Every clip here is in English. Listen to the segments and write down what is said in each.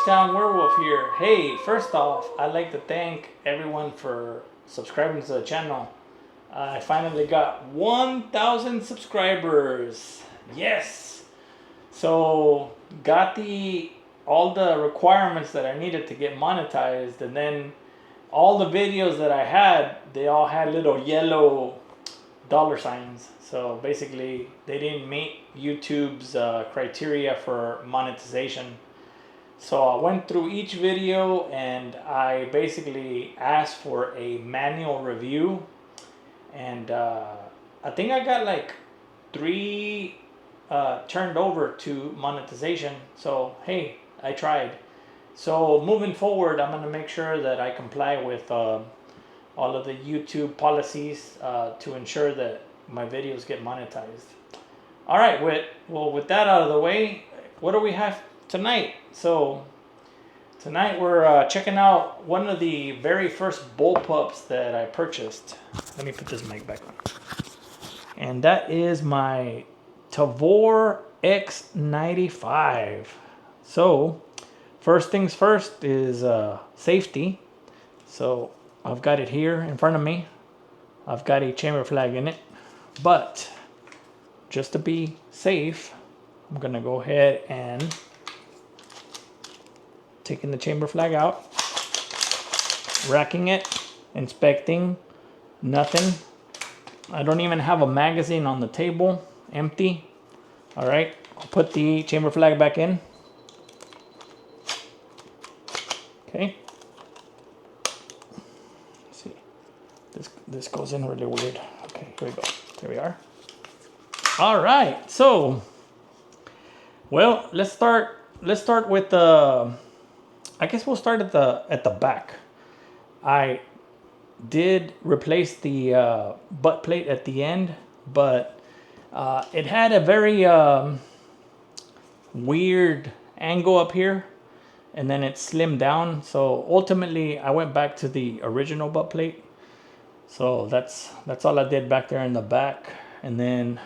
H-Town Werewolf here. Hey, first off, I'd like to thank everyone for subscribing to the channel. I finally got 1,000 subscribers. Yes! So, got all the requirements that I needed to get monetized, and then all the videos that I had, they all had little yellow dollar signs. So basically, they didn't meet YouTube's criteria for monetization. So I went through each video and I basically asked for a manual review, and I think I got like 3 turned over to monetization. So hey, I tried. So moving forward, I'm going to make sure that I comply with all of the YouTube policies to ensure that my videos get monetized. All right, with that out of the way, what do we have tonight? So tonight we're checking out one of the very first bullpups that I purchased. Let me put this mic back on. And that is my Tavor X95. So first things first is safety. So I've got it here in front of me. I've got a chamber flag in it. But just to be safe, I'm going to go ahead and taking the chamber flag out, racking it, inspecting, nothing. I don't even have a magazine on the table, empty. All right, I'll put the chamber flag back in. Okay. Let's see, this goes in really weird. Okay, here we go. There we are. All right, so, well, let's start with the, I guess we'll start at the back. I did replace the butt plate at the end, but it had a very weird angle up here, and then it slimmed down. So ultimately, I went back to the original butt plate. So that's all I did back there in the back. And then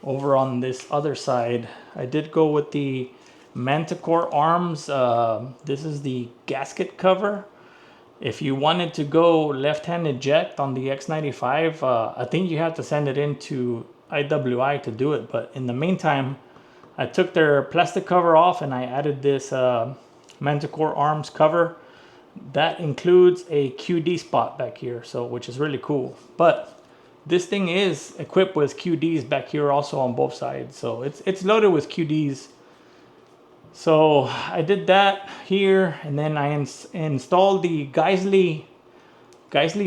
over on this other side, I did go with the Manticore arms. This is the gasket cover. If you wanted to go left-hand eject on the X95, I think you have to send it into IWI to do it. But in the meantime, I took their plastic cover off and I added this Manticore arms cover. That includes a QD spot back here, so which is really cool. But this thing is equipped with QDs back here also on both sides, so it's loaded with QDs. So I did that here, and then I installed the Geisley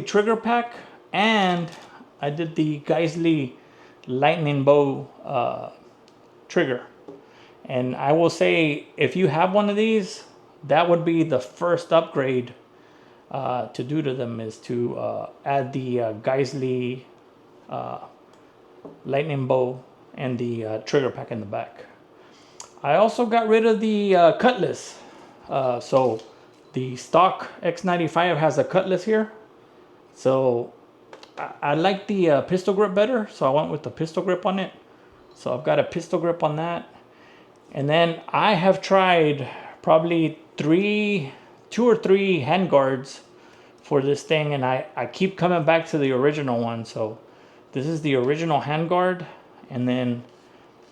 trigger pack, and I did the Geisley lightning bow trigger. And I will say, if you have one of these, that would be the first upgrade to do to them, is to add the Geisley lightning bow and the trigger pack in the back. I also got rid of the cutlass. So the stock X95 has a cutlass here. So I like the pistol grip better, so I went with the pistol grip on it. So I've got a pistol grip on that. And then I have tried probably 2 or 3 hand guards for this thing, and I keep coming back to the original one. So this is the original hand guard, and then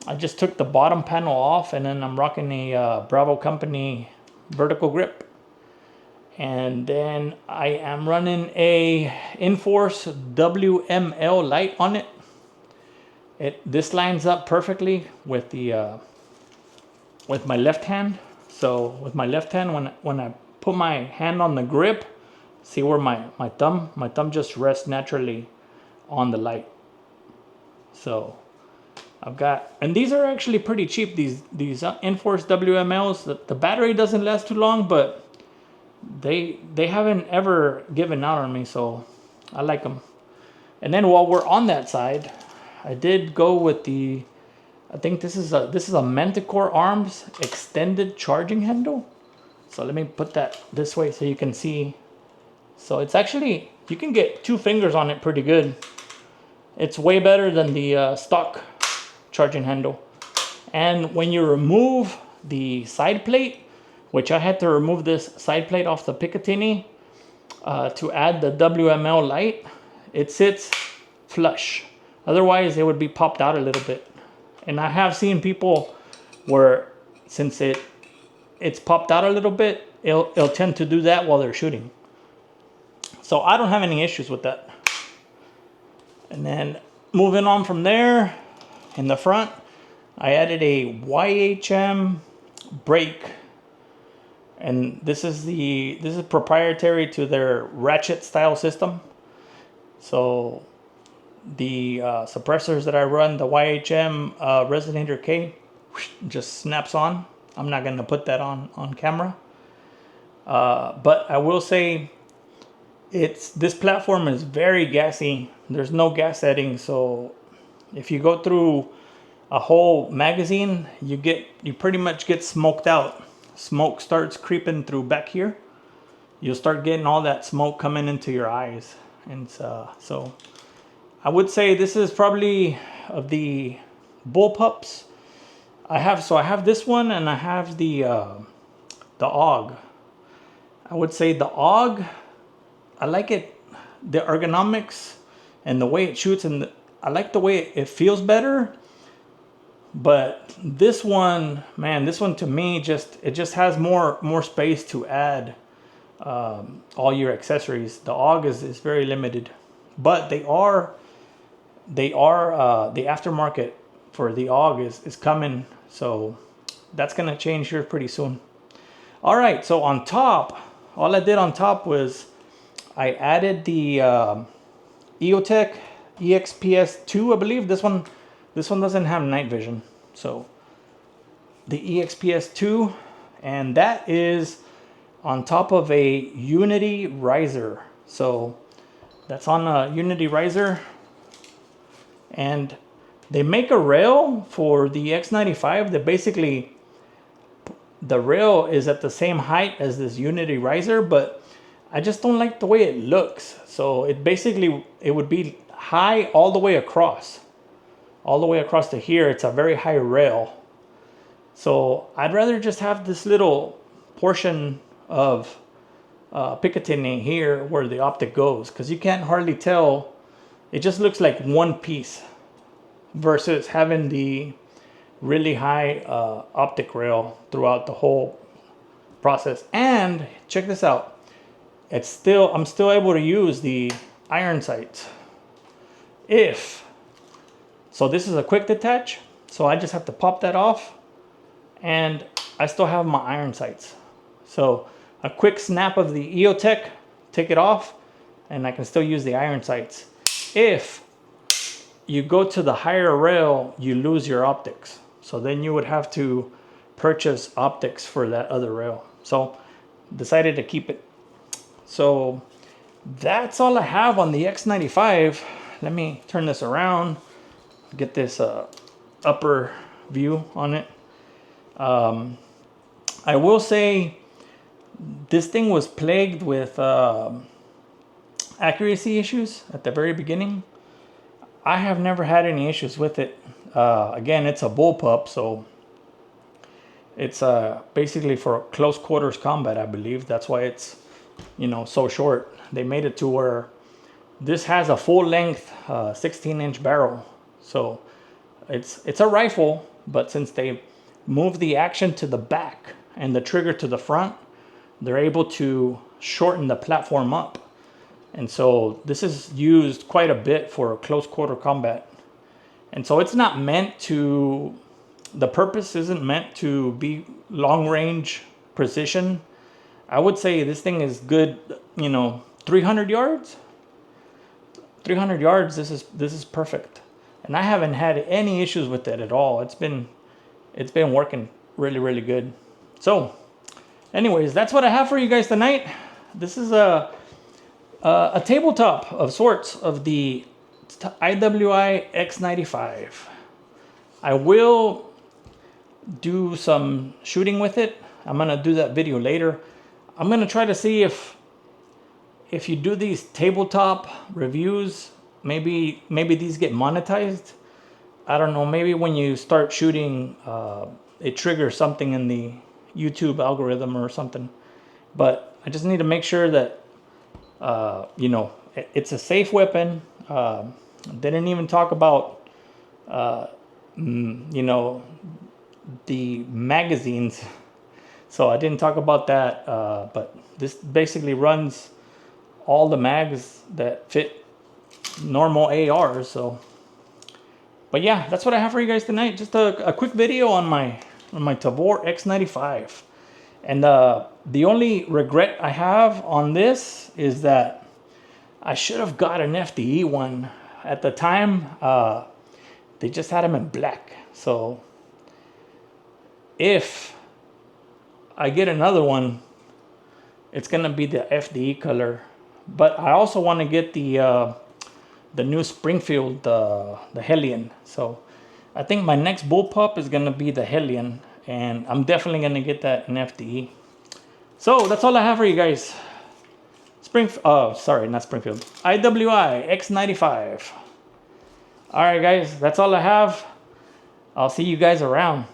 I just took the bottom panel off, and then I'm rocking a Bravo Company vertical grip. And then I am running a Enforce WML light on it. This lines up perfectly with the with my left hand. So with my left hand, when I put my hand on the grip, see where my thumb just rests naturally on the light. So I've got, and these are actually pretty cheap, these Enforce WMLs. The battery doesn't last too long, but they haven't ever given out on me, so I like them. And then while we're on that side, I did go with the, I think this is a Manticore arms extended charging handle. So let me put that this way so you can see. So it's actually, you can get 2 fingers on it pretty good. It's way better than the stock charging handle. And when you remove the side plate, which I had to remove this side plate off the Picatinny to add the WML light. It sits flush. Otherwise, it would be popped out a little bit. And I have seen people where, since it's popped out a little bit, it'll tend to do that while they're shooting. So I don't have any issues with that. And then moving on from there, in the front, I added a YHM brake. And this is proprietary to their ratchet style system. So the suppressors that I run, the YHM Resonator K, just snaps on. I'm not going to put that on camera. But I will say this platform is very gassy. There's no gas setting, so if you go through a whole magazine, you pretty much get smoked out. Smoke starts creeping through back here. You'll start getting all that smoke coming into your eyes. And so I would say this is probably of the bullpups. I have this one, and I have the AUG. I would say the AUG, I like it, the ergonomics and the way it shoots, and I like the way it feels better. But this one, man, this one to me it just has more space to add all your accessories. The AUG is very limited, but the aftermarket for the AUG is coming, so that's gonna change here pretty soon. All right, so on top, all I did on top was I added the EOTech EXPS2, I believe. This one doesn't have night vision, so the EXPS2, and that is on top of a Unity riser. So that's on a Unity riser, and they make a rail for the X95 that basically the rail is at the same height as this Unity riser, but I just don't like the way it looks. So it would be high all the way across. All the way across to here, it's a very high rail. So I'd rather just have this little portion of Picatinny here where the optic goes, because you can't hardly tell. It just looks like one piece versus having the really high optic rail throughout the whole process. And check this out. I'm still able to use the iron sights. So this is a quick detach, so I just have to pop that off, and I still have my iron sights. So a quick snap of the EOTech, take it off, and I can still use the iron sights. If you go to the higher rail, you lose your optics. So then you would have to purchase optics for that other rail. So decided to keep it. So that's all I have on the X95. Let me turn this around, get this upper view on it. I will say this thing was plagued with accuracy issues at the very beginning. I have never had any issues with it. Again, it's a bullpup, so it's basically for close quarters combat, I believe. That's why it's, so short. They made it to where this has a full length 16-inch barrel. So it's a rifle, but since they move the action to the back and the trigger to the front, they're able to shorten the platform up. And so this is used quite a bit for close quarter combat. And so it's not meant to, the purpose isn't meant to be long range precision. I would say this thing is good, 300 yards. 300 yards, this is perfect. And I haven't had any issues with it at all. It's been working really, really good. So anyways, that's what I have for you guys tonight. This is a tabletop of sorts of the IWI X95. I will do some shooting with it. I'm gonna do that video later. I'm gonna try to see if you do these tabletop reviews, maybe these get monetized. I don't know, maybe when you start shooting, it triggers something in YouTube algorithm or something. But I just need to make sure that, you know, it's a safe weapon. Didn't even talk about, you know, the magazines. So I didn't talk about that. But this basically runs all the mags that fit normal ARs. So, but yeah, that's what I have for you guys tonight. Just a quick video on my Tavor X95. And the only regret I have on this is that I should have got an FDE one. At the time, they just had them in black. So if I get another one, it's gonna be the FDE color. But I also want to get the new Springfield, the Hellion. So I think my next bullpup is gonna be the Hellion, and I'm definitely gonna get that in FDE. So that's all I have for you guys. Sorry, not Springfield. IWI X95. All right, guys, that's all I have. I'll see you guys around.